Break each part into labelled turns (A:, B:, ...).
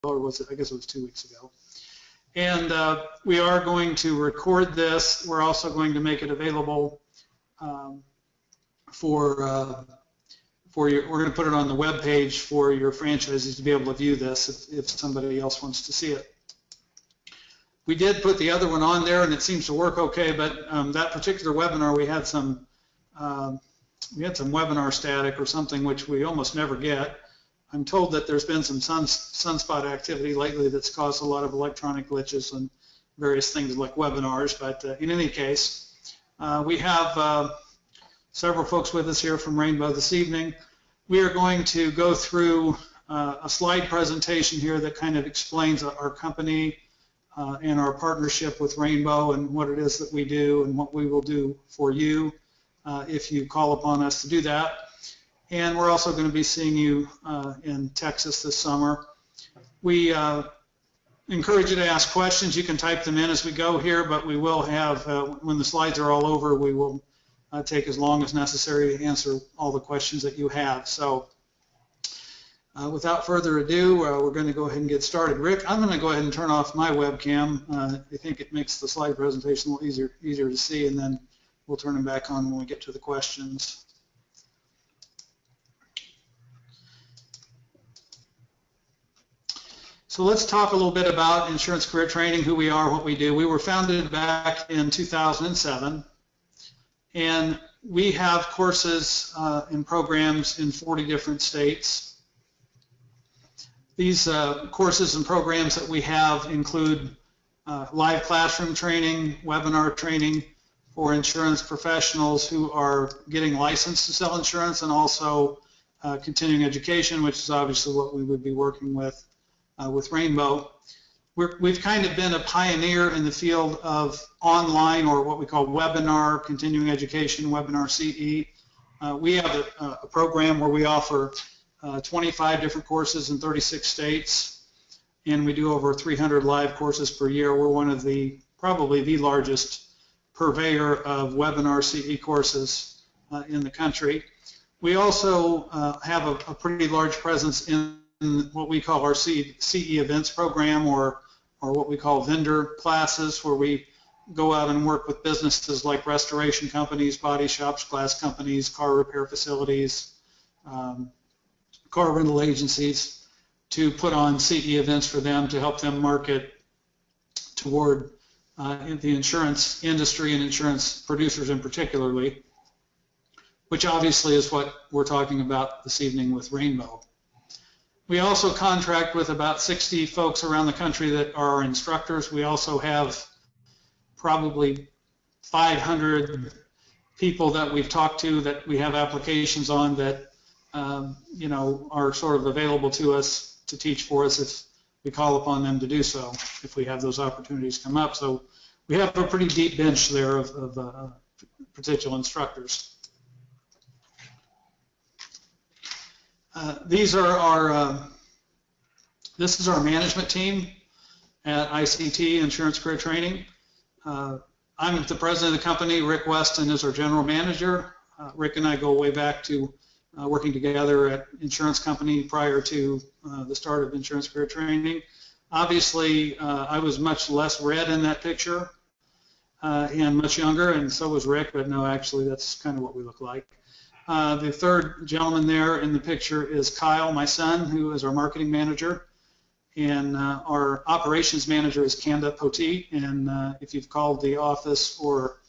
A: or was it? I guess it was 2 weeks ago. And we are going to record this. We're also going to make it available we're going to put it on the web page for your franchisees to be able to view this if somebody else wants to see it. We did put the other one on there, and it seems to work okay. But that particular webinar, we had some webinar static or something, which we almost never get. I'm told that there's been some sunspot activity lately that's caused a lot of electronic glitches and various things like webinars. But in any case, we have several folks with us here from Rainbow this evening. We are going to go through a slide presentation here that kind of explains our company and our partnership with Rainbow and what it is that we do and what we will do for you if you call upon us to do that. And we're also going to be seeing you in Texas this summer. We encourage you to ask questions. You can type them in as we go here, but we will have, when the slides are all over, we will take as long as necessary to answer all the questions that you have. So without further ado, we're going to go ahead and get started. Rick, I'm going to go ahead and turn off my webcam. I think it makes the slide presentation a little easier to see, and then we'll turn them back on when we get to the questions. So let's talk a little bit about Insurance Career Training, who we are, what we do. We were founded back in 2007, and we have courses and programs in 40 different states. These courses and programs that we have include live classroom training, webinar training for insurance professionals who are getting licensed to sell insurance, and also continuing education, which is obviously what we would be working with Rainbow. We've kind of been a pioneer in the field of online, or what we call webinar, continuing education, webinar CE. We have a program where we offer 25 different courses in 36 states, and we do over 300 live courses per year. We're one of probably the largest purveyor of webinar CE courses in the country. We also have a pretty large presence in what we call our CE events program, or what we call vendor classes, where we go out and work with businesses like restoration companies, body shops, glass companies, car repair facilities, car rental agencies, to put on CE events for them to help them market toward the insurance industry and insurance producers in particularly, which obviously is what we're talking about this evening with Rainbow. We also contract with about 60 folks around the country that are our instructors. We also have probably 500 people that we've talked to that we have applications on that are sort of available to us to teach for us if we call upon them to do so, if we have those opportunities come up. So we have a pretty deep bench there of potential instructors. This is our management team at ICT, Insurance Career Training. I'm the president of the company. Rick Weston is our general manager. Rick and I go way back to working together at insurance company prior to the start of Insurance Career Training. Obviously, I was much less red in that picture and much younger, and so was Rick, but no, actually that's kind of what we look like. The third gentleman there in the picture is Kyle, my son, who is our marketing manager, and our operations manager is Kanda Poteet. And if you've called the office, or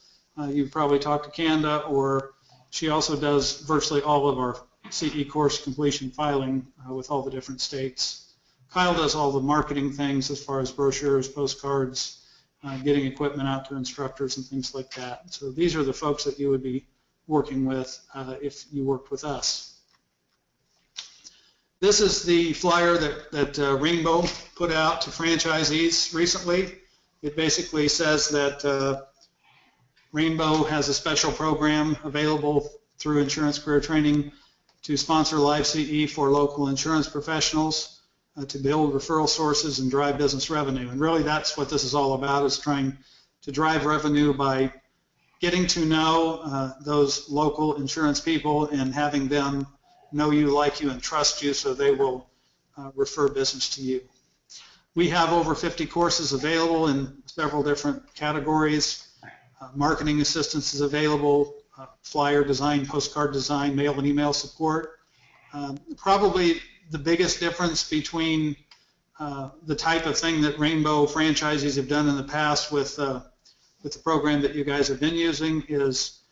A: you've probably talked to Kanda, or she also does virtually all of our CE course completion filing with all the different states. Kyle does all the marketing things as far as brochures, postcards, getting equipment out to instructors and things like that. So these are the folks that you would be working with if you worked with us. This is the flyer that Rainbow put out to franchisees recently. It basically says that Rainbow has a special program available through Insurance Career Training to sponsor live CE for local insurance professionals to build referral sources and drive business revenue. And really that's what this is all about, is trying to drive revenue by getting to know those local insurance people and having them know you, like you, and trust you, so they will refer business to you. We have over 50 courses available in several different categories. Marketing assistance is available, flyer design, postcard design, mail and email support. Probably the biggest difference between the type of thing that Rainbow franchisees have done in the past with the program that you guys have been using is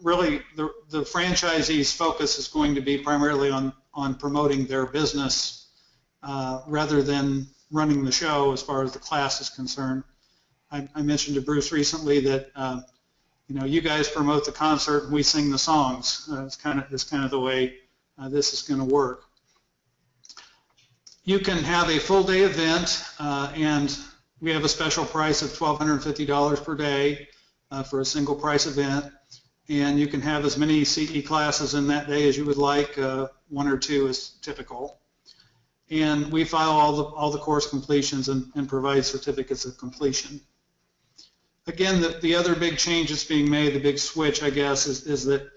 A: really the franchisee's focus is going to be primarily on promoting their business rather than running the show as far as the class is concerned. I mentioned to Bruce recently that you guys promote the concert and we sing the songs. It's kind of the way this is going to work. You can have a full day event, and we have a special price of $1,250 per day for a single price event. And you can have as many CE classes in that day as you would like. 1 or 2 is typical. And we file all the course completions and provide certificates of completion. Again, the other big change that's being made, the big switch, I guess, is that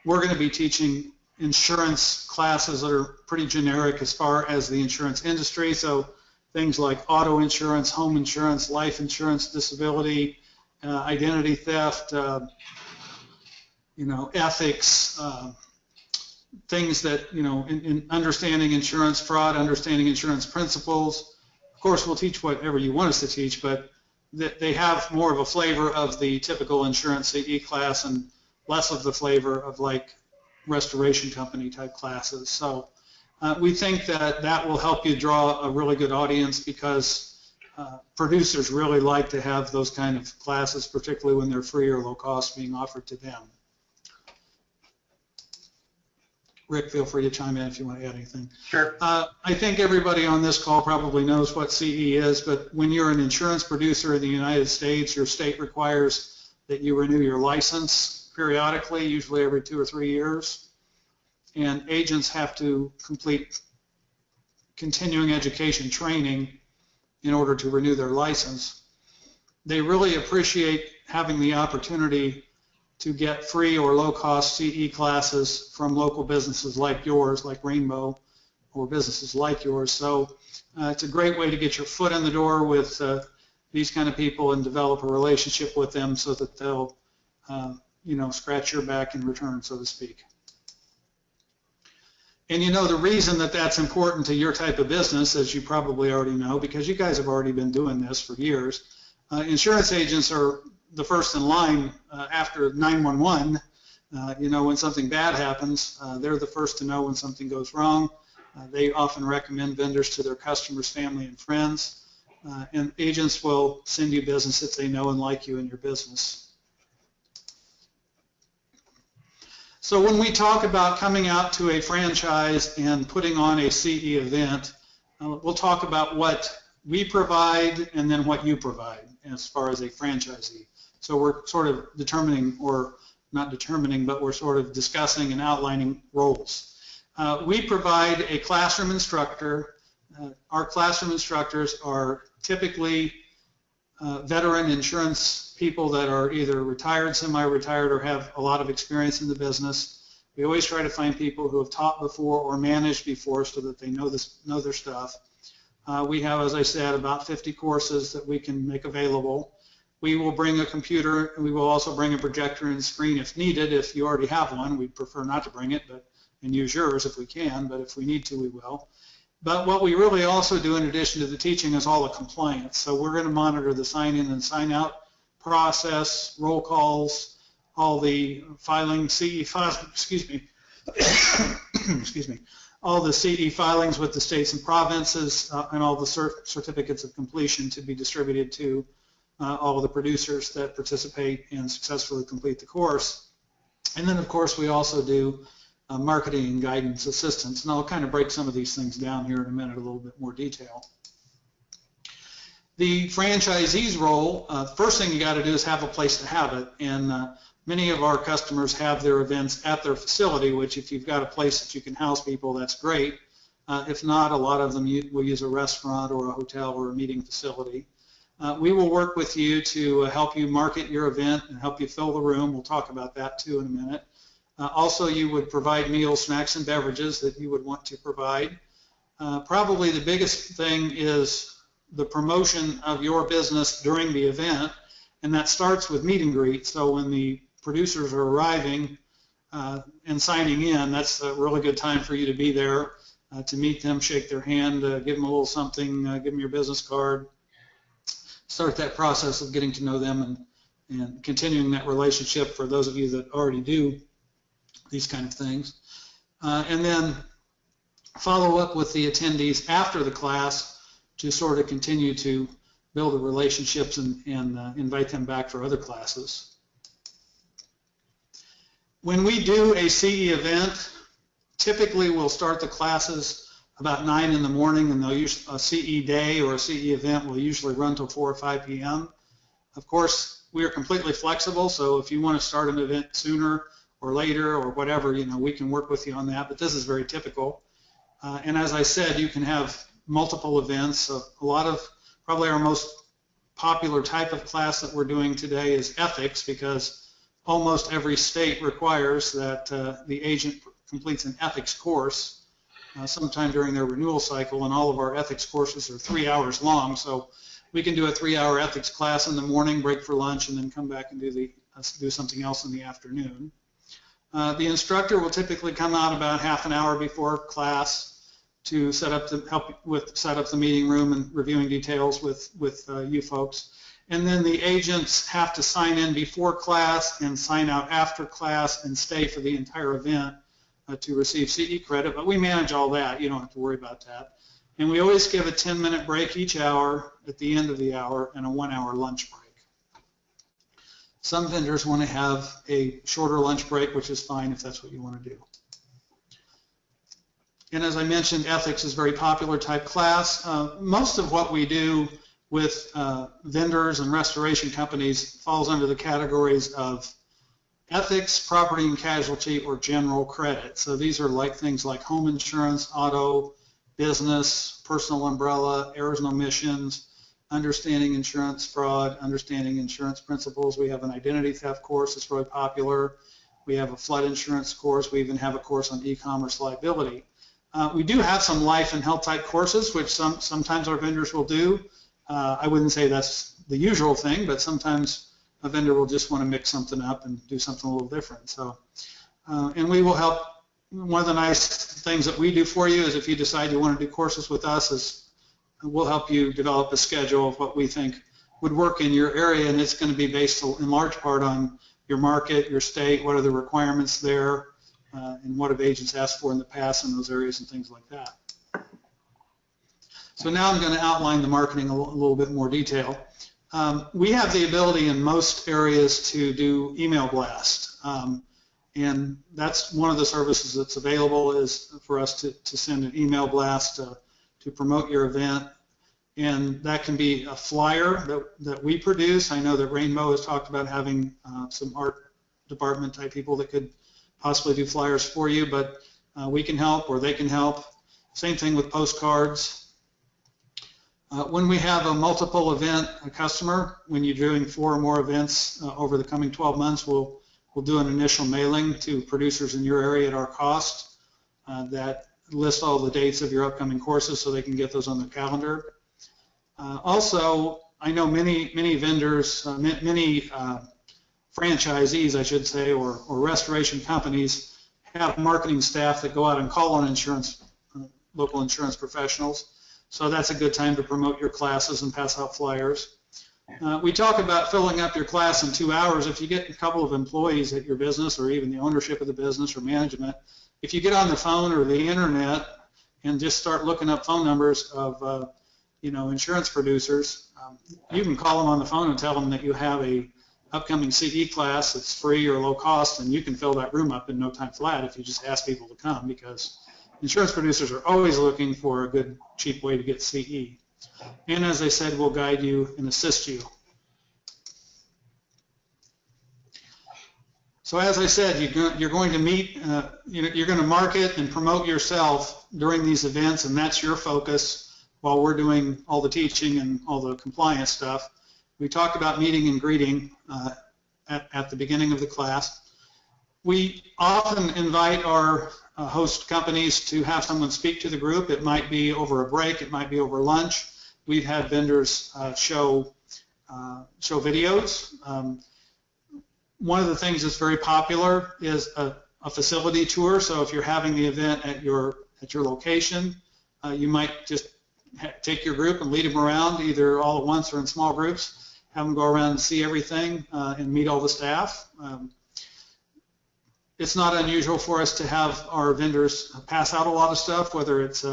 A: we're going to be teaching insurance classes that are pretty generic as far as the insurance industry. So things like auto insurance, home insurance, life insurance, disability, identity theft, ethics, things that, in understanding insurance fraud, understanding insurance principles. Of course, we'll teach whatever you want us to teach, but they have more of a flavor of the typical insurance CE class and less of the flavor of like restoration company type classes. So we think that will help you draw a really good audience because producers really like to have those kind of classes, particularly when they're free or low cost being offered to them. Rick, feel free to chime in if you want to add anything.
B: Sure.
A: I think everybody on this call probably knows what CE is, but when you're an insurance producer in the United States, your state requires that you renew your license periodically, usually every 2 or 3 years. And agents have to complete continuing education training in order to renew their license. They really appreciate having the opportunity to get free or low-cost CE classes from local businesses like yours, like Rainbow, or businesses like yours. So it's a great way to get your foot in the door with these kind of people and develop a relationship with them so that they'll, scratch your back in return, so to speak. And the reason that that's important to your type of business, as you probably already know, because you guys have already been doing this for years, insurance agents are the first in line after 911. When something bad happens, they're the first to know when something goes wrong. They often recommend vendors to their customers, family, and friends. And agents will send you business if they know and like you in your business. So when we talk about coming out to a franchise and putting on a CE event, we'll talk about what we provide and then what you provide as far as a franchisee. So we're sort of determining, or not determining, but we're sort of discussing and outlining roles. We provide a classroom instructor. Our classroom instructors are typically veteran insurance people that are either retired, semi-retired, or have a lot of experience in the business. We always try to find people who have taught before or managed before so that they know their stuff. We have, as I said, about 50 courses that we can make available. We will bring a computer, and we will also bring a projector and screen if needed. If you already have one, we'd prefer not to bring it, and use yours if we can, but if we need to, we will. But what we really also do in addition to the teaching is all the compliance. So we're going to monitor the sign-in and sign-out process, roll calls, all the filing, CE files, excuse me, all the CE filings with the states and provinces, and all the certificates of completion to be distributed to all of the producers that participate and successfully complete the course. And then, of course, we also do marketing and guidance assistance, and I'll kind of break some of these things down here in a minute, a little bit more detail. The franchisee's role, first thing you got to do is have a place to have it, and many of our customers have their events at their facility, which if you've got a place that you can house people, that's great. If not, a lot of them will use a restaurant or a hotel or a meeting facility. We will work with you to help you market your event and help you fill the room. We'll talk about that too in a minute. Also, you would provide meals, snacks, and beverages that you would want to provide. Probably the biggest thing is the promotion of your business during the event, and that starts with meet and greet. So when the producers are arriving and signing in, that's a really good time for you to be there to meet them, shake their hand, give them a little something, give them your business card, start that process of getting to know them and continuing that relationship for those of you that already do these kind of things. And then follow up with the attendees after the class to sort of continue to build the relationships and invite them back for other classes. When we do a CE event, typically we'll start the classes about 9 in the morning, and they'll use a CE day or a CE event will usually run till 4 or 5 p.m. Of course, we are completely flexible, so if you want to start an event sooner or later or whatever, we can work with you on that, but this is very typical. And as I said, you can have multiple events. Probably our most popular type of class that we're doing today is ethics, because almost every state requires that the agent completes an ethics course sometime during their renewal cycle, and all of our ethics courses are 3 hours long, so we can do a 3-hour ethics class in the morning, break for lunch, and then come back and do something else in the afternoon. The instructor will typically come out about half an hour before class to help set up the meeting room and reviewing details with you folks. And then the agents have to sign in before class and sign out after class and stay for the entire event to receive CE credit, but we manage all that. You don't have to worry about that. And we always give a 10-minute break each hour at the end of the hour and a 1-hour lunch break. Some vendors want to have a shorter lunch break, which is fine if that's what you want to do. And as I mentioned, ethics is a very popular type class. Most of what we do with vendors and restoration companies falls under the categories of ethics, property and casualty, or general credit. So these are like things like home insurance, auto, business, personal umbrella, errors and omissions, understanding insurance fraud, understanding insurance principles. We have an identity theft course that's really popular. We have a flood insurance course. We even have a course on e-commerce liability. We do have some life and health type courses, which sometimes our vendors will do. I wouldn't say that's the usual thing, but sometimes a vendor will just want to mix something up and do something a little different. So, and we will help. One of the nice things that we do for you is if you decide you want to do courses with us, is we'll help you develop a schedule of what we think would work in your area, and it's going to be based in large part on your market, your state, what are the requirements there, and what have agents asked for in the past in those areas and things like that. So now I'm going to outline the marketing a little bit more detail. We have the ability in most areas to do email blast, and that's one of the services that's available is for us to send an email blast to promote your event, and that can be a flyer that we produce. I know that Rainbow has talked about having some art department type people that could possibly do flyers for you, but we can help or they can help. Same thing with postcards. When we have a multiple event customer, when you're doing 4 or more events over the coming 12 months, we'll do an initial mailing to producers in your area at our cost that list all the dates of your upcoming courses so they can get those on their calendar. Also, I know many vendors, many franchisees, I should say, or restoration companies have marketing staff that go out and call on local insurance professionals. So that's a good time to promote your classes and pass out flyers. We talk about filling up your class in 2 hours. If you get a couple of employees at your business or even the ownership of the business or management, if you get on the phone or the internet and just start looking up phone numbers of insurance producers, you can call them on the phone and tell them that you have a upcoming CE class that's free or low cost, and you can fill that room up in no time flat if you just ask people to come, because insurance producers are always looking for a good, cheap way to get CE. And as I said, we'll guide you and assist you. So as I said, you're going to meet, you're going to market and promote yourself during these events, and that's your focus while we're doing all the teaching and all the compliance stuff. We talked about meeting and greeting at the beginning of the class. We often invite our host companies to have someone speak to the group. It might be over a break, it might be over lunch, we've had vendors show videos. One of the things that's very popular is a facility tour. So if you're having the event at your location, you might just take your group and lead them around either all at once or in small groups, have them go around and see everything and meet all the staff. It's not unusual for us to have our vendors pass out a lot of stuff, whether it's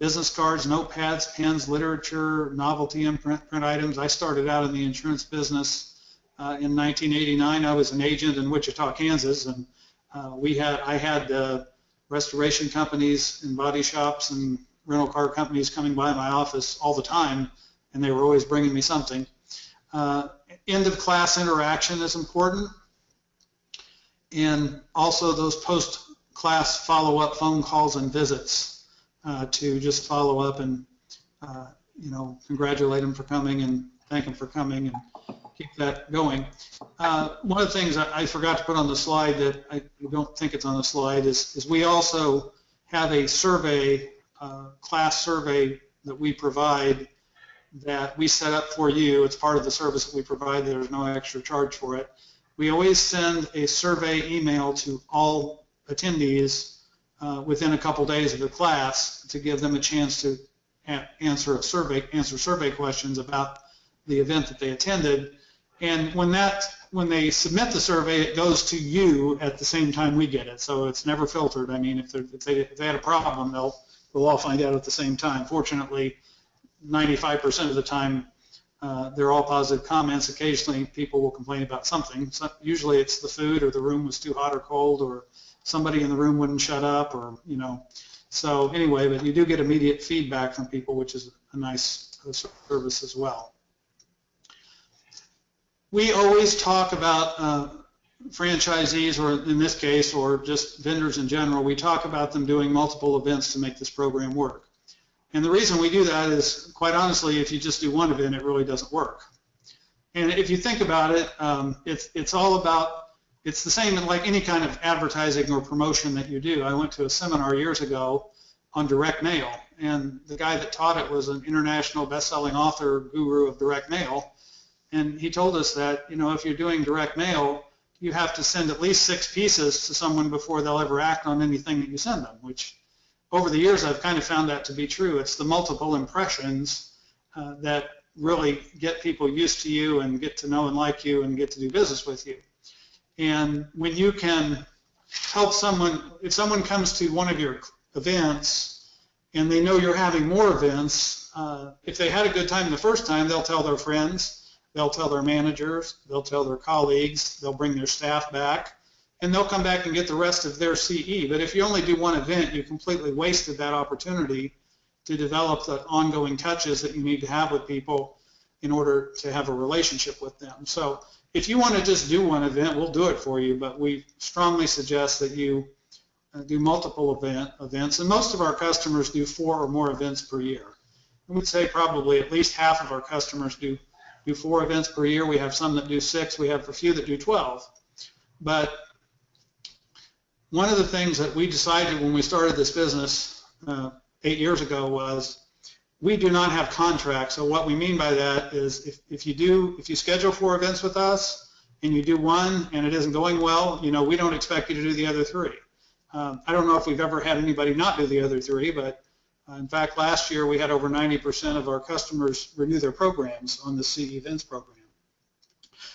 A: business cards, notepads, pens, literature, novelty and print items. I started out in the insurance business in 1989. I was an agent in Wichita, Kansas, and I had restoration companies and body shops and rental car companies coming by my office all the time, and they were always bringing me something. End of class interaction is important, and also those post-class follow-up phone calls and visits to just follow up and congratulate them for coming and thank them for coming and keep that going. One of the things I forgot to put on the slide that I don't think it's on the slide is we also have a survey, class survey that we provide that we set up for you. It's part of the service that we provide. There's no extra charge for it. We always send a survey email to all attendees within a couple days of the class to give them a chance to answer survey questions about the event that they attended. And when they submit the survey, it goes to you at the same time we get it. So it's never filtered. I mean, if they had a problem, we'll all find out at the same time. Fortunately, 95% of the time, they're all positive comments. Occasionally, people will complain about something. So usually, it's the food, or the room was too hot or cold, or somebody in the room wouldn't shut up, or So anyway, but you do get immediate feedback from people, which is a nice service as well. We always talk about franchisees, or in this case, or just vendors in general. We talk about them doing multiple events to make this program work. And the reason we do that is, quite honestly, if you just do one event, it really doesn't work. And if you think about it, it's all about, it's the same like any kind of advertising or promotion that you do. I went to a seminar years ago on direct mail, and the guy that taught it was an international best-selling author, guru of direct mail. And he told us that, if you're doing direct mail, you have to send at least 6 pieces to someone before they'll ever act on anything that you send them, which over the years I've kind of found that to be true. It's the multiple impressions that really get people used to you and get to know and like you and get to do business with you. And when you can help someone, if someone comes to one of your events and they know you're having more events, if they had a good time the first time, they'll tell their friends, they'll tell their managers, they'll tell their colleagues, they'll bring their staff back, and they'll come back and get the rest of their CE. But if you only do one event, you completely wasted that opportunity to develop the ongoing touches that you need to have with people in order to have a relationship with them. So if you want to just do one event, we'll do it for you, but we strongly suggest that you do multiple events, and most of our customers do 4 or more events per year. I would say probably at least half of our customers do 4 events per year. We have some that do 6. We have a few that do 12. But one of the things that we decided when we started this business 8 years ago was we do not have contracts. So what we mean by that is if you schedule 4 events with us and you do one and it isn't going well, we don't expect you to do the other 3. I don't know if we've ever had anybody not do the other 3, but in fact, last year we had over 90% of our customers renew their programs on the CE Events program.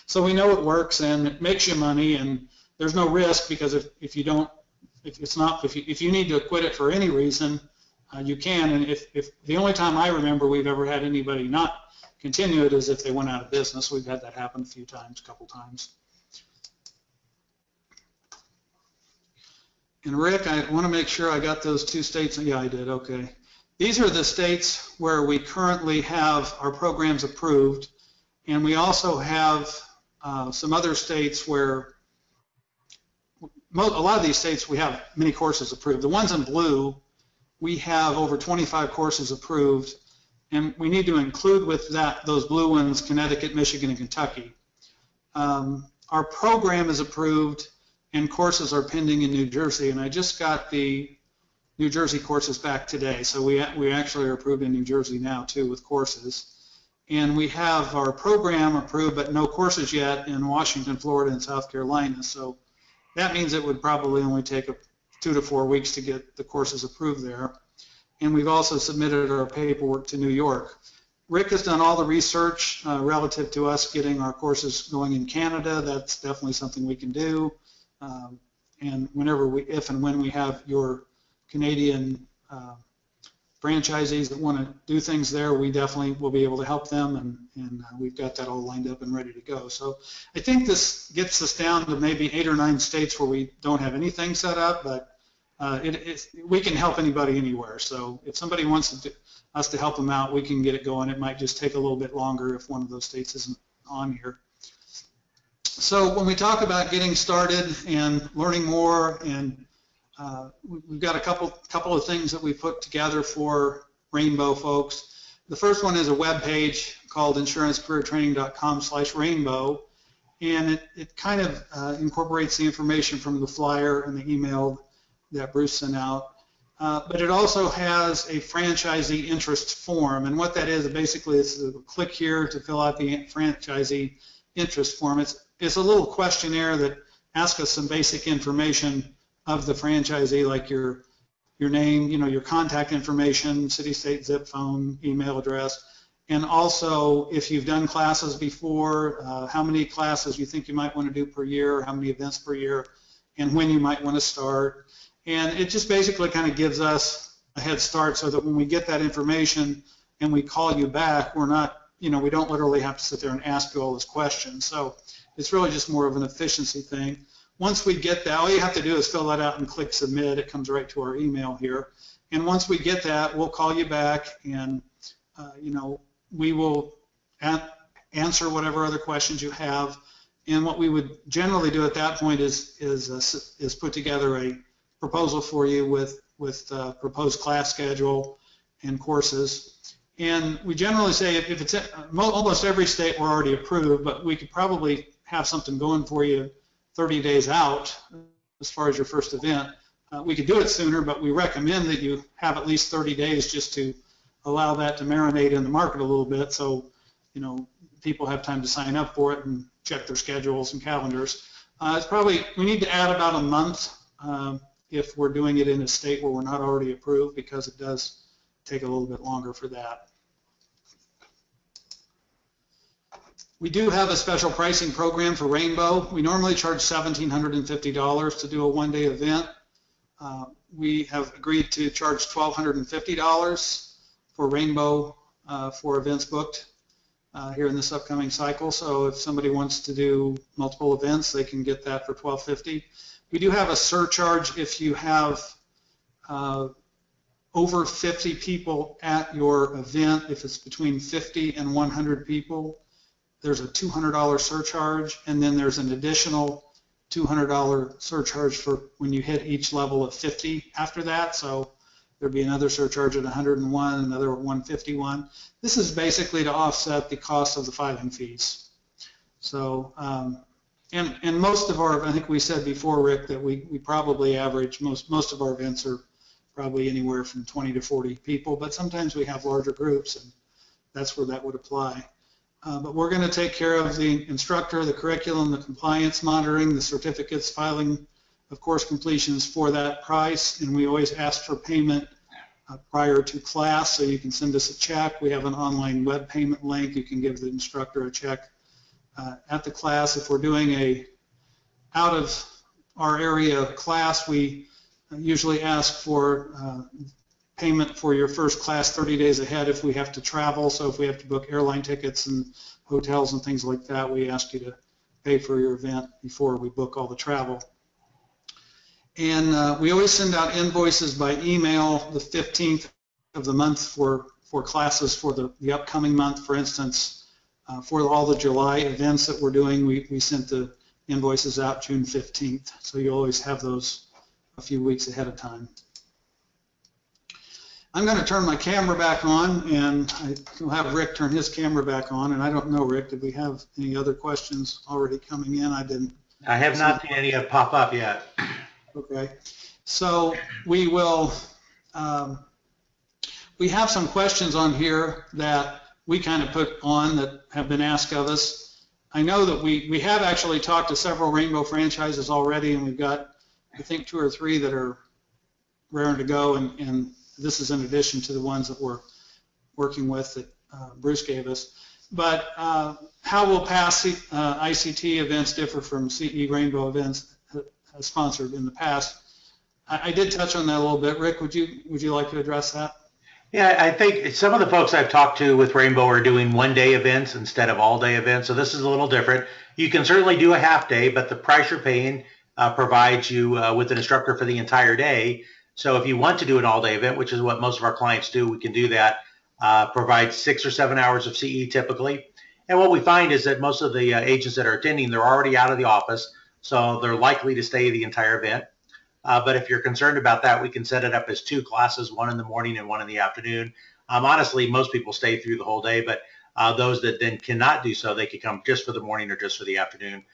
A: So we know it works and it makes you money, and there's no risk, because if you need to quit it for any reason, you can. And if the only time I remember we've ever had anybody not continue it is if they went out of business. We've had that happen a couple times. And Rick, I want to make sure I got those 2 states. Yeah, I did. Okay. These are the states where we currently have our programs approved, and we also have some other states where a lot of these states we have many courses approved. The ones in blue, we have over 25 courses approved, and we need to include with those blue ones Connecticut, Michigan, and Kentucky. Our program is approved and courses are pending in New Jersey, and I just got the New Jersey courses back today. So we actually are approved in New Jersey now too with courses. And we have our program approved, but no courses yet in Washington, Florida, and South Carolina. So that means it would probably only take 2 to 4 weeks to get the courses approved there. And we've also submitted our paperwork to New York. Rick has done all the research relative to us getting our courses going in Canada. That's definitely something we can do. And if and when we have your Canadian franchisees that want to do things there, we definitely will be able to help them, and we've got that all lined up and ready to go. So I think this gets us down to maybe 8 or 9 states where we don't have anything set up, but we can help anybody anywhere. So if somebody wants us to help them out, we can get it going. It might just take a little bit longer if one of those states isn't on here. So when we talk about getting started and learning more, and we've got a couple of things that we put together for Rainbow folks. The first one is a web page called insurancecareertraining.com/rainbow, and it kind of incorporates the information from the flyer and the email that Bruce sent out. But it also has a franchisee interest form, and what that is, basically, it's a click here to fill out the franchisee interest form. It's a little questionnaire that asks us some basic information of the franchisee, like your name, your contact information, city, state, zip, phone, email address, and also if you've done classes before, how many classes you think you might want to do per year, how many events per year, and when you might want to start. And it just basically kind of gives us a head start so that when we get that information and we call you back, we're not, we don't literally have to sit there and ask you all those questions. So it's really just more of an efficiency thing. Once we get that, all you have to do is fill that out and click submit. It comes right to our email here. And once we get that, we'll call you back, and we will answer whatever other questions you have. And what we would generally do at that point is put together a proposal for you with proposed class schedule and courses. And we generally say if it's almost every state we're already approved, but we could probably have something going for you 30 days out as far as your first event. We could do it sooner, but we recommend that you have at least 30 days just to allow that to marinate in the market a little bit, so people have time to sign up for it and check their schedules and calendars. We need to add about a month if we're doing it in a state where we're not already approved, because it does take a little bit longer for that. We do have a special pricing program for Rainbow. We normally charge $1,750 to do a one-day event. We have agreed to charge $1,250 for Rainbow for events booked here in this upcoming cycle. So if somebody wants to do multiple events, they can get that for $1,250. We do have a surcharge if you have over 50 people at your event. If it's between 50 and 100 people, there's a $200 surcharge, and then there's an additional $200 surcharge for when you hit each level of 50 after that. So there'd be another surcharge at 101, another at 151. This is basically to offset the cost of the filing fees. So, and most of our, I think we said before, Rick, that we probably average, most of our events are probably anywhere from 20 to 40 people, but sometimes we have larger groups, and that's where that would apply. But we're going to take care of the instructor, the curriculum, the compliance monitoring, the certificates, filing of course completions for that price, and we always ask for payment prior to class, so you can send us a check. We have an online web payment link. You can give the instructor a check at the class. If we're doing a out of our area class, we usually ask for payment for your first class 30 days ahead if we have to travel. So if we have to book airline tickets and hotels and things like that, we ask you to pay for your event before we book all the travel. And we always send out invoices by email the 15th of the month for classes for the upcoming month. For instance, for all the July events that we're doing, we sent the invoices out June 15th. So you always have those a few weeks ahead of time. I'm going to turn my camera back on, and I'll have Rick turn his camera back on. And I don't know, Rick, did we have any other questions already coming in?
B: I have not seen any pop up yet.
A: Okay. So we will We have some questions on here that we kind of put on that have been asked of us. I know that we have actually talked to several Rainbow franchises already, and we've got, I think, 2 or 3 that are raring to go, and this is in addition to the ones that we're working with that Bruce gave us. But how will past ICT events differ from CE Rainbow events sponsored in the past? I did touch on that a little bit. Rick, would you like to address that?
B: Yeah, I think some of the folks I've talked to with Rainbow are doing one-day events instead of all-day events, so this is a little different. You can certainly do a half-day, but the price you're paying provides you with an instructor for the entire day. So if you want to do an all-day event, which is what most of our clients do, we can do that. Provide 6 or 7 hours of CE typically. And what we find is that most of the agents that are attending, they're already out of the office, so they're likely to stay the entire event. But if you're concerned about that, we can set it up as 2 classes, one in the morning and one in the afternoon. Honestly, most people stay through the whole day, but those that then cannot do so, they could come just for the morning or just for the afternoon.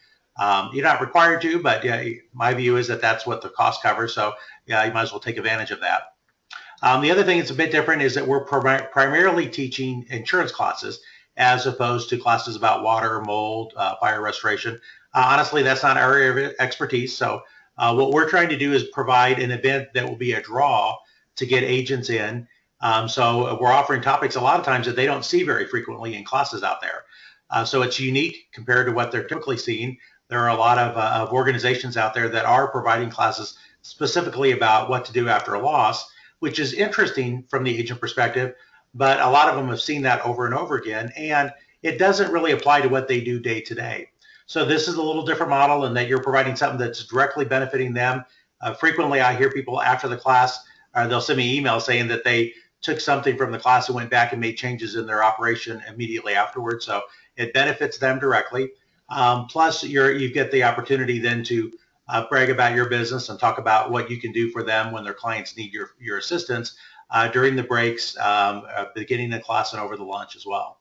B: You're not required to, but my view is that that's what the cost covers, so yeah, you might as well take advantage of that. The other thing that's a bit different is that we're primarily teaching insurance classes as opposed to classes about water, mold, fire restoration. Honestly, that's not our area of expertise, so what we're trying to do is provide an event that will be a draw to get agents in. So we're offering topics a lot of times that they don't see very frequently in classes out there. So it's unique compared to what they're typically seeing. There are a lot of organizations out there that are providing classes specifically about what to do after a loss, which is interesting from the agent perspective, but a lot of them have seen that over and over again, and it doesn't really apply to what they do day to day. So this is a little different model in that you're providing something that's directly benefiting them. Frequently, I hear people after the class, they'll send me emails saying that they took something from the class and went back and made changes in their operation immediately afterwards. So it benefits them directly. Plus, you get the opportunity then to brag about your business and talk about what you can do for them when their clients need your assistance during the breaks, beginning the class and over the lunch as well.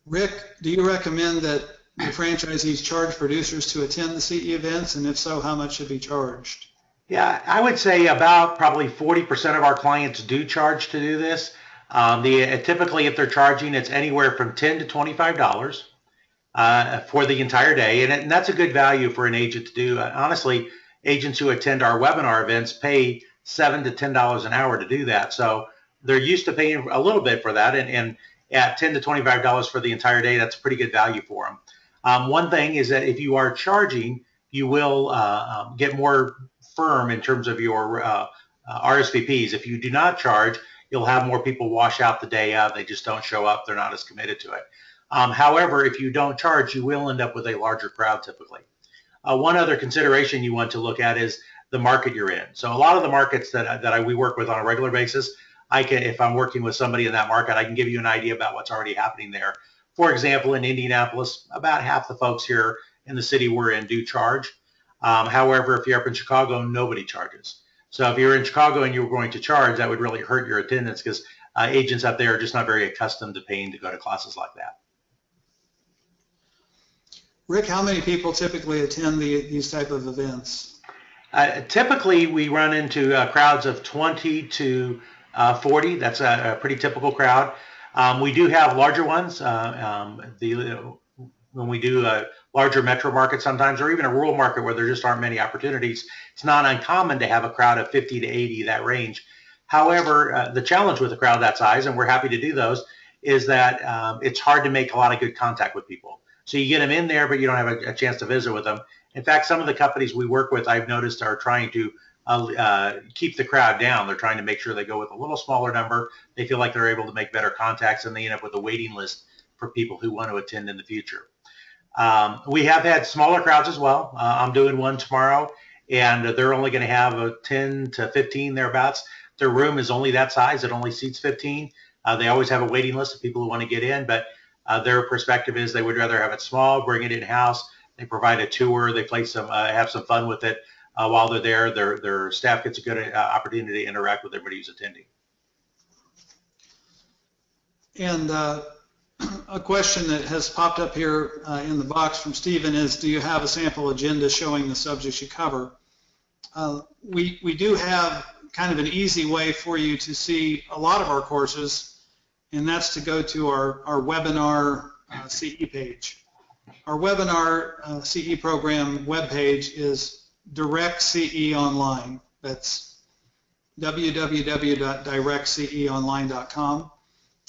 A: Rick, do you recommend that the franchisees charge producers to attend the CE events, and if so, how much should be charged?
B: Yeah, I would say about probably 40% of our clients do charge to do this. Typically, if they're charging, it's anywhere from $10 to $25 for the entire day, and that's a good value for an agent to do. Honestly, agents who attend our webinar events pay $7 to $10 an hour to do that, so they're used to paying a little bit for that, and at $10 to $25 for the entire day, that's a pretty good value for them. One thing is that if you are charging, you will get more firm in terms of your RSVPs. If you do not charge, you'll have more people wash out the day of. They just don't show up. They're not as committed to it. However, if you don't charge, you will end up with a larger crowd typically. One other consideration you want to look at is the market you're in. So a lot of the markets that we work with on a regular basis, if I'm working with somebody in that market, I can give you an idea about what's already happening there. For example, in Indianapolis, about half the folks here in the city we're in do charge. However, if you're up in Chicago, nobody charges. So if you're in Chicago and you're going to charge, that would really hurt your attendance because agents up there are just not very accustomed to paying to go to classes like that.
A: Rick, how many people typically attend these type of events?
B: Typically, we run into crowds of 20 to 40. That's a pretty typical crowd. We do have larger ones. When we do a larger metro market sometimes, or even a rural market where there just aren't many opportunities, it's not uncommon to have a crowd of 50 to 80, that range. However, the challenge with a crowd that size, and we're happy to do those, is that it's hard to make a lot of good contact with people. So you get them in there, but you don't have a chance to visit with them. In fact, some of the companies we work with, I've noticed, are trying to keep the crowd down. They're trying to make sure they go with a little smaller number. They feel like they're able to make better contacts, and they end up with a waiting list for people who want to attend in the future. We have had smaller crowds as well. I'm doing one tomorrow, and they're only going to have 10 to 15 thereabouts. Their room is only that size. It only seats 15. They always have a waiting list of people who want to get in, but their perspective is they would rather have it small, bring it in-house. They provide a tour. They play have some fun with it. While they're there, their staff gets a good opportunity to interact with everybody who's attending.
A: And a question that has popped up here in the box from Stephen is, do you have a sample agenda showing the subjects you cover? we do have kind of an easy way for you to see a lot of our courses, and that's to go to our webinar CE page. Our webinar CE program webpage is Direct CE Online. That's www.directceonline.com.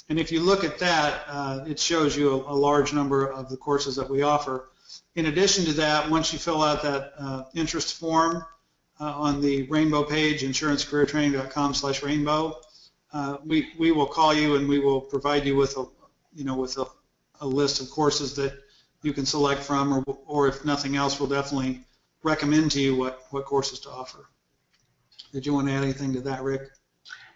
A: And if you look at that, it shows you a large number of the courses that we offer. In addition to that, once you fill out that interest form on the Rainbow page, insurancecareertraining.com/rainbow, we will call you and we will provide you with a list of courses that you can select from, or if nothing else, we'll definitely recommend to you what courses to offer. Did you want to add anything to that, Rick?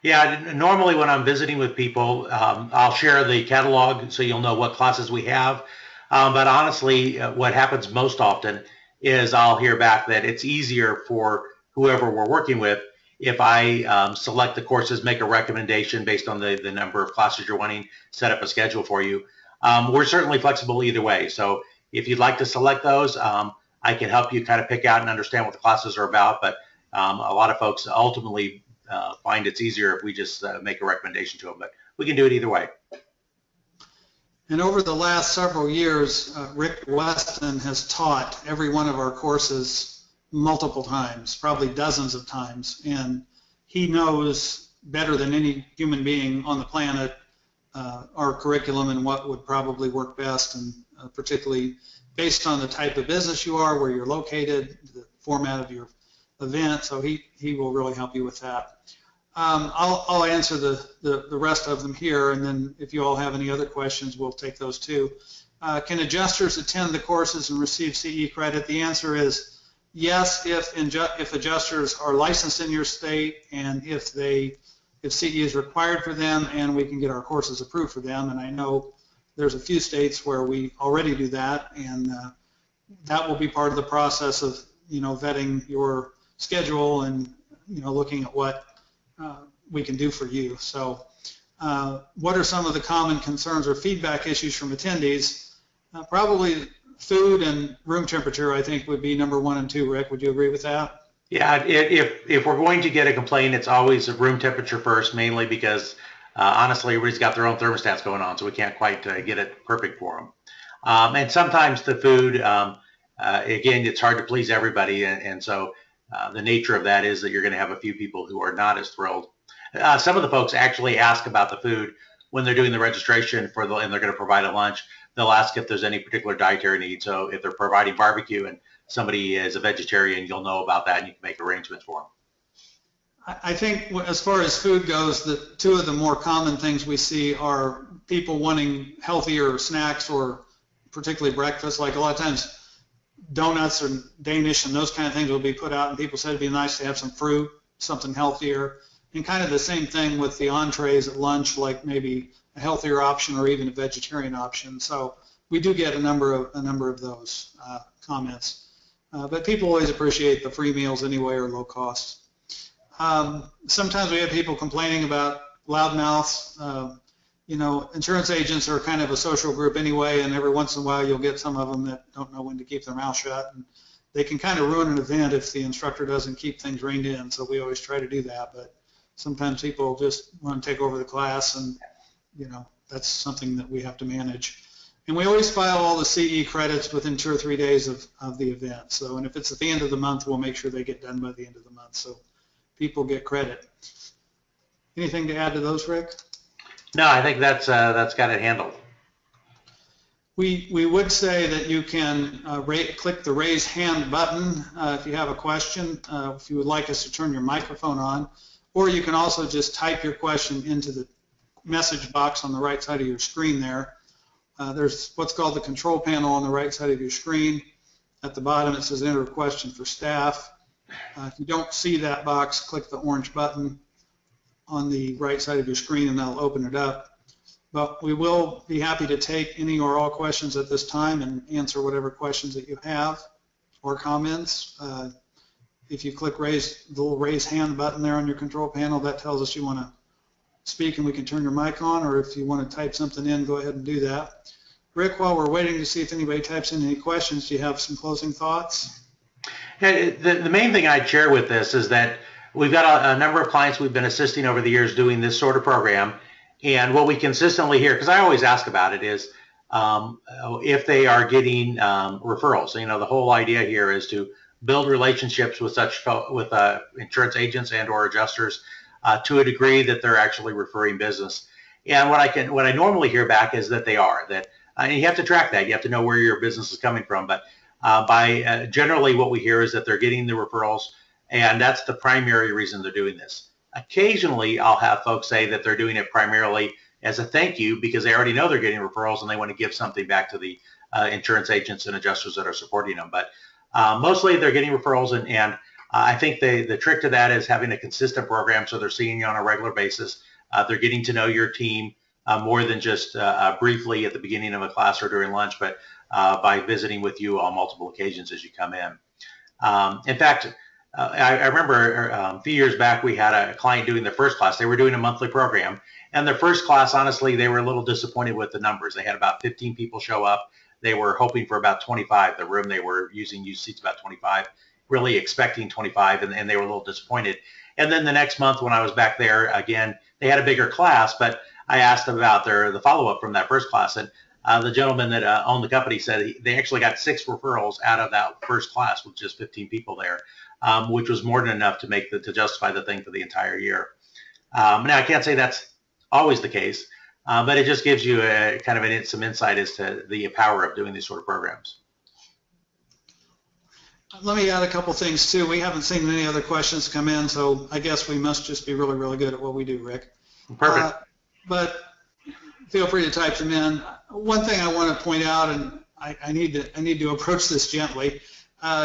B: Yeah, normally when I'm visiting with people, I'll share the catalog so you'll know what classes we have. But honestly, what happens most often is I'll hear back that it's easier for whoever we're working with if I select the courses, make a recommendation based on the number of classes you're wanting, set up a schedule for you. We're certainly flexible either way. So if you'd like to select those, I can help you kind of pick out and understand what the classes are about. But a lot of folks ultimately find it's easier if we just make a recommendation to them. But we can do it either way.
A: And over the last several years, Rick Weston has taught every one of our courses multiple times, probably dozens of times, and he knows better than any human being on the planet our curriculum and what would probably work best, and particularly based on the type of business you are, where you're located, the format of your event, so he will really help you with that. I'll answer the rest of them here, and then if you all have any other questions, we'll take those too. Can adjusters attend the courses and receive CE credit? The answer is yes, if adjusters are licensed in your state, and if CE is required for them, and we can get our courses approved for them. And I know there's a few states where we already do that, and that will be part of the process of vetting your schedule and looking at what we can do for you. So what are some of the common concerns or feedback issues from attendees? Probably food and room temperature, I think, would be number 1 and 2. Rick, would you agree with that?
B: Yeah, if we're going to get a complaint, it's always room temperature first, mainly because honestly, everybody's got their own thermostats going on, so we can't quite get it perfect for them. And sometimes the food, again, it's hard to please everybody, and so the nature of that is that you're going to have a few people who are not as thrilled. Some of the folks actually ask about the food when they're doing the registration and they're going to provide a lunch. They'll ask if there's any particular dietary need. So if they're providing barbecue and somebody is a vegetarian, you'll know about that and you can make arrangements for them.
A: I think as far as food goes, the two of the more common things we see are people wanting healthier snacks, or particularly breakfast. Like a lot of times donuts or Danish and those kind of things will be put out, and people said it'd be nice to have some fruit, something healthier. And kind of the same thing with the entrees at lunch, like maybe a healthier option or even a vegetarian option. So we do get a number of those comments. But people always appreciate the free meals anyway, or low cost. Sometimes we have people complaining about loudmouths. Insurance agents are kind of a social group anyway, and every once in a while you'll get some of them that don't know when to keep their mouth shut, and they can kind of ruin an event if the instructor doesn't keep things reined in. So we always try to do that, but sometimes people just want to take over the class, and that's something that we have to manage. And we always file all the CE credits within 2 or 3 days of the event. So, and if it's at the end of the month, we'll make sure they get done by the end of the month, so people get credit. Anything to add to those, Rick?
B: No, I think that's got it handled.
A: We would say that you can click the raise hand button if you have a question, if you would like us to turn your microphone on, or you can also just type your question into the message box on the right side of your screen there. There's what's called the control panel on the right side of your screen. At the bottom it says enter a question for staff. If you don't see that box, click the orange button on the right side of your screen and that'll open it up. But we will be happy to take any or all questions at this time and answer whatever questions that you have or comments. If you click the little raise hand button there on your control panel, that tells us you want to speak and we can turn your mic on, or if you want to type something in, go ahead and do that. Rick, while we're waiting to see if anybody types in any questions, do you have some closing thoughts?
B: Yeah, the main thing I'd share with this is that we've got a number of clients we've been assisting over the years doing this sort of program. And what we consistently hear, because I always ask about it, is if they are getting referrals. You know, the whole idea here is to build relationships with insurance agents and or adjusters to a degree that they're actually referring business. And what I normally hear back is that they are. And you have to track that. You have to know where your business is coming from. But generally what we hear is that they're getting the referrals, and that's the primary reason they're doing this. Occasionally, I'll have folks say that they're doing it primarily as a thank you because they already know they're getting referrals and they want to give something back to the insurance agents and adjusters that are supporting them. But mostly they're getting referrals, and I think the trick to that is having a consistent program so they're seeing you on a regular basis. They're getting to know your team more than just briefly at the beginning of a class or during lunch, but by visiting with you on multiple occasions as you come in. In fact, I remember a few years back we had a client doing their first class. They were doing a monthly program, and their first class, honestly, they were a little disappointed with the numbers. They had about 15 people show up. They were hoping for about 25. The room they were using used seats about 25, really expecting 25, and they were a little disappointed. And then the next month when I was back there again, they had a bigger class, but I asked them about the follow-up from that first class, and the gentleman that owned the company said they actually got 6 referrals out of that first class with just 15 people there, which was more than enough to justify the thing for the entire year. Now, I can't say that's always the case, but it just gives you some insight as to the power of doing these sort of programs.
A: Let me add a couple things too. We haven't seen any other questions come in, so I guess we must just be really, really good at what we do, Rick.
B: Perfect.
A: But feel free to type them in. One thing I want to point out, and I need to approach this gently,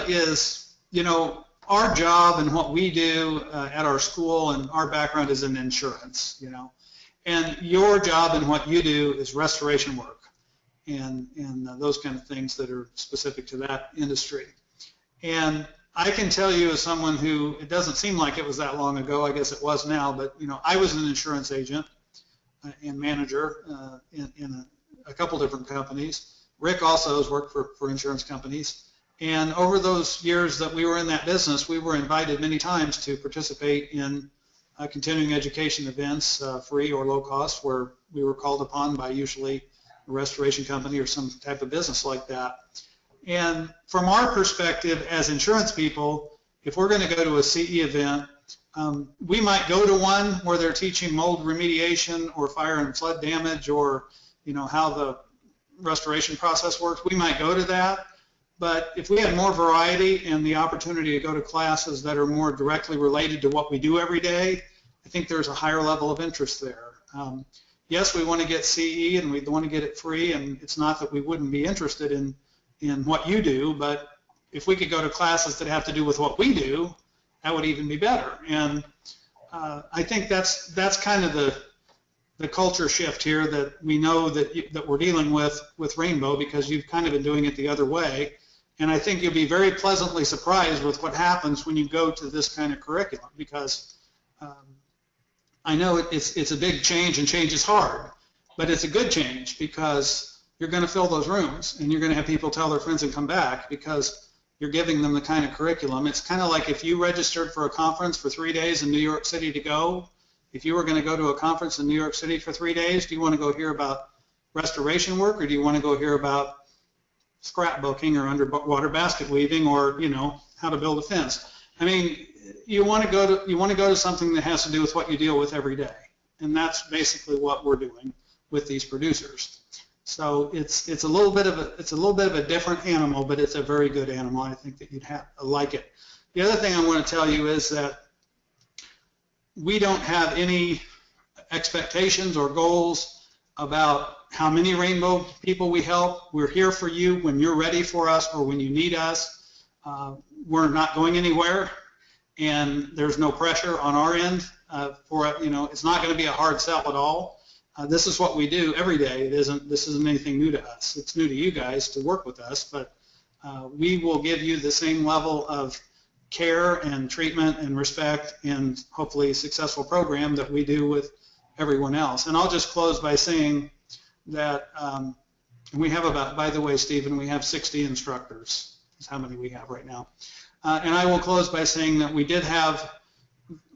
A: is, you know, our job and what we do at our school and our background is in insurance, you know, and your job and what you do is restoration work and those kind of things that are specific to that industry. And I can tell you as someone who, it doesn't seem like it was that long ago, I guess it was now, but, you know, I was an insurance agent and manager in a couple different companies. Rick also has worked for insurance companies. And over those years that we were in that business, we were invited many times to participate in continuing education events, free or low cost, where we were called upon by usually a restoration company or some type of business like that. And from our perspective as insurance people, if we're going to go to a CE event, we might go to one where they're teaching mold remediation or fire and flood damage or, you know, how the restoration process works. We might go to that. But if we had more variety and the opportunity to go to classes that are more directly related to what we do every day, I think there's a higher level of interest there. Yes, we want to get CE and we want to get it free, and it's not that we wouldn't be interested in what you do, but if we could go to classes that have to do with what we do, that would even be better. And I think that's kind of the culture shift here that we know that we're dealing with Rainbow, because you've kind of been doing it the other way. And I think you'll be very pleasantly surprised with what happens when you go to this kind of curriculum, because I know it's a big change, and change is hard, but it's a good change because you're going to fill those rooms and you're going to have people tell their friends and come back because you're giving them the kind of curriculum. It's kind of like if you registered for a conference for 3 days in New York City to go. If you were going to go to a conference in New York City for 3 days, do you want to go hear about restoration work, or do you want to go hear about scrapbooking or underwater basket weaving, or, you know, how to build a fence? I mean, you want to go to something that has to do with what you deal with every day, and that's basically what we're doing with these producers. So it's a little bit of a different animal, but it's a very good animal. I think that you'd like it. The other thing I want to tell you is that we don't have any expectations or goals about how many Rainbow people we help. We're here for you when you're ready for us or when you need us. We're not going anywhere, and there's no pressure on our end for it. You know, it's not going to be a hard sell at all. This is what we do every day. This isn't anything new to us. It's new to you guys to work with us, but we will give you the same level of care and treatment and respect and hopefully a successful program that we do with everyone else. And I'll just close by saying that we have about, by the way, Stephen, we have 60 instructors. That's how many we have right now. And I will close by saying that we did have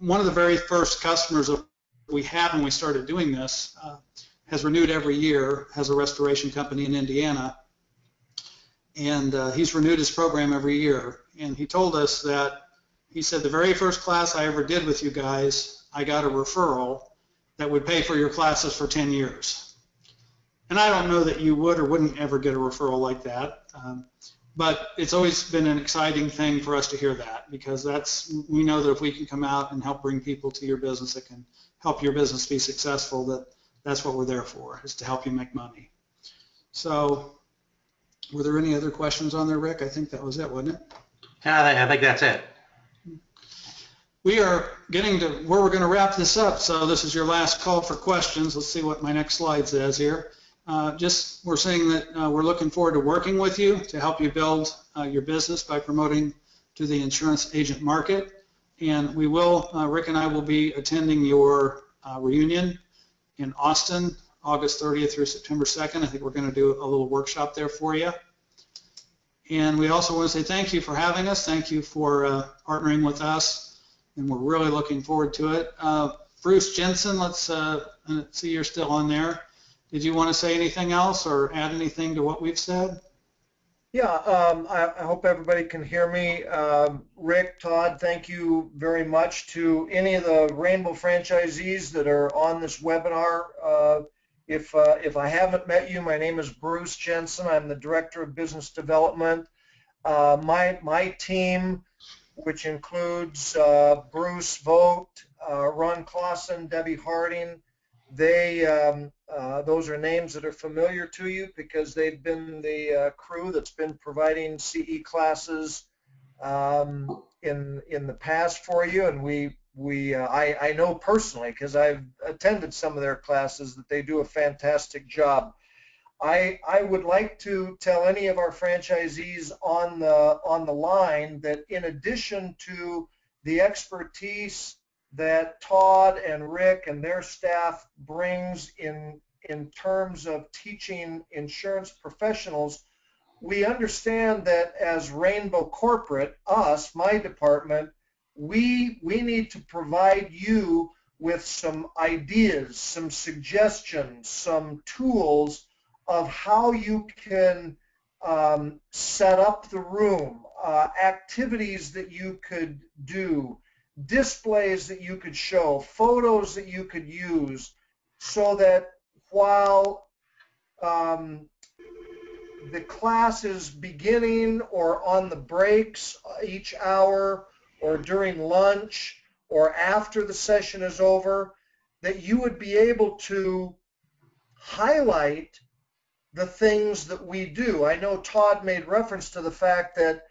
A: one of the very first customers that we had when we started doing this has renewed every year, has a restoration company in Indiana. And he's renewed his program every year. And he told us that, he said, the very first class I ever did with you guys, I got a referral that would pay for your classes for 10 years. And I don't know that you would or wouldn't ever get a referral like that. But it's always been an exciting thing for us to hear that, because we know that if we can come out and help bring people to your business that can help your business be successful, that's what we're there for, is to help you make money. So were there any other questions on there, Rick? I think that was it, wasn't it?
B: I think that's it.
A: We are getting to where we're going to wrap this up, so this is your last call for questions. Let's see what my next slide says here. We're saying that we're looking forward to working with you to help you build your business by promoting to the insurance agent market. And we will, Rick and I will be attending your reunion in Austin, August 30th through September 2nd. I think we're going to do a little workshop there for you. And we also want to say thank you for having us. Thank you for partnering with us. And we're really looking forward to it. Bruce Jensen, let's see, you're still on there. Did you want to say anything else or add anything to what we've said?
C: Yeah, I hope everybody can hear me. Rick, Todd, thank you very much. To any of the Rainbow franchisees that are on this webinar, if I haven't met you, my name is Bruce Jensen. I'm the Director of Business Development. My team, which includes Bruce Vogt, Ron Clausen, Debbie Harding, those are names that are familiar to you because they've been the crew that's been providing CE classes in the past for you, and I know personally, because I've attended some of their classes, that they do a fantastic job. I would like to tell any of our franchisees on the line that in addition to the expertise that Todd and Rick and their staff brings in terms of teaching insurance professionals, we understand that as Rainbow Corporate, us, my department, we need to provide you with some ideas, some suggestions, some tools of how you can set up the room, activities that you could do, displays that you could show, photos that you could use, so that while the class is beginning or on the breaks each hour or during lunch or after the session is over, that you would be able to highlight the things that we do. I know Todd made reference to the fact that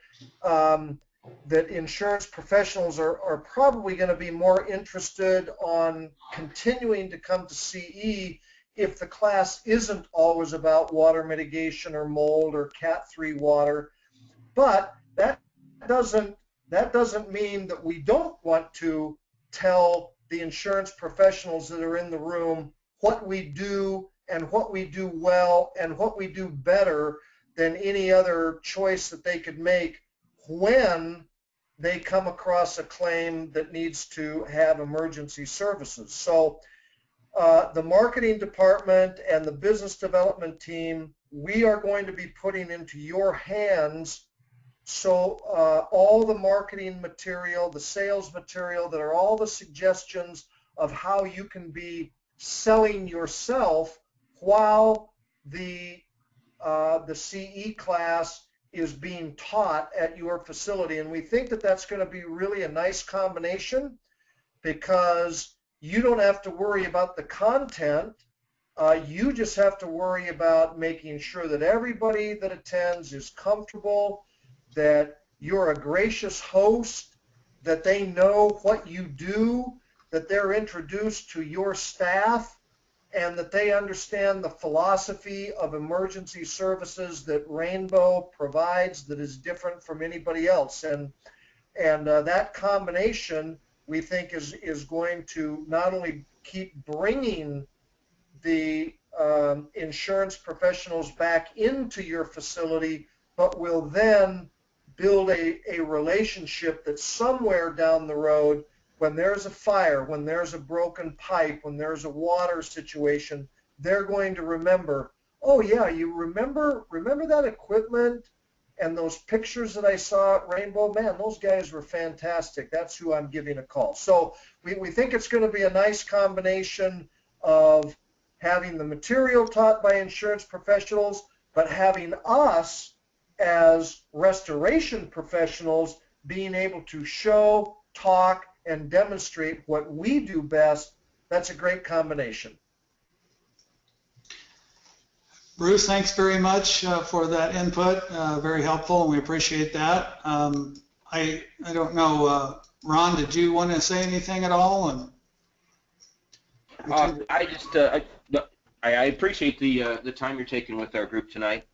C: that insurance professionals are probably going to be more interested on continuing to come to CE if the class isn't always about water mitigation or mold or Cat 3 water. But that doesn't mean that we don't want to tell the insurance professionals that are in the room what we do and what we do well and what we do better than any other choice that they could make when they come across a claim that needs to have emergency services. So the marketing department and the business development team, we are going to be putting into your hands so all the marketing material, the sales material, that are all the suggestions of how you can be selling yourself while the CE class is being taught at your facility. And we think that that's going to be really a nice combination, because you don't have to worry about the content. You just have to worry about making sure that everybody that attends is comfortable, that you're a gracious host, that they know what you do, that they're introduced to your staff, and that they understand the philosophy of emergency services that Rainbow provides that is different from anybody else. And that combination, we think, is going to not only keep bringing the insurance professionals back into your facility, but will then build a relationship that somewhere down the road, when there's a fire, when there's a broken pipe, when there's a water situation, they're going to remember, oh yeah, you remember that equipment and those pictures that I saw at Rainbow? Man, those guys were fantastic. That's who I'm giving a call. So we think it's going to be a nice combination of having the material taught by insurance professionals, but having us as restoration professionals being able to show, talk, and demonstrate what we do best. That's a great combination.
A: Bruce, thanks very much for that input. Very helpful, and we appreciate that. I don't know, Ron, did you want to say anything at all? And
D: I appreciate the time you're taking with our group tonight.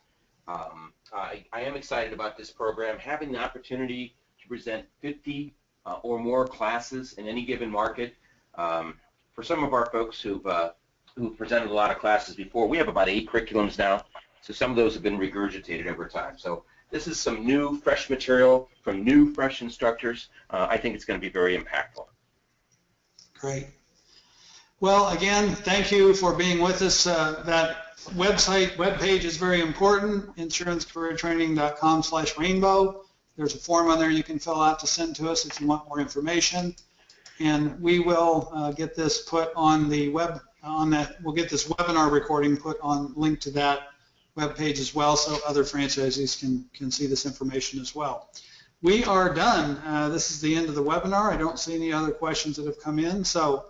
D: I am excited about this program. Having the opportunity to present 50 or more classes in any given market. For some of our folks who've presented a lot of classes before, we have about 8 curriculums now, so some of those have been regurgitated over time. So this is some new, fresh material from new, fresh instructors. I think it's going to be very impactful.
A: Great. Well, again, thank you for being with us. That webpage is very important, insurancecareertraining.com/rainbow. There's a form on there you can fill out to send to us if you want more information. And we will get this put on the web, we'll get this webinar recording put on, linked to that webpage as well, so other franchisees can see this information as well. We are done. This is the end of the webinar. I don't see any other questions that have come in. So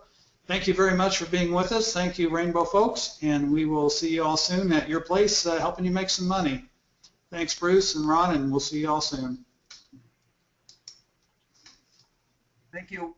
A: thank you very much for being with us. Thank you, Rainbow folks, and we will see you all soon at your place helping you make some money. Thanks, Bruce and Ron, and we'll see you all soon.
C: Thank you.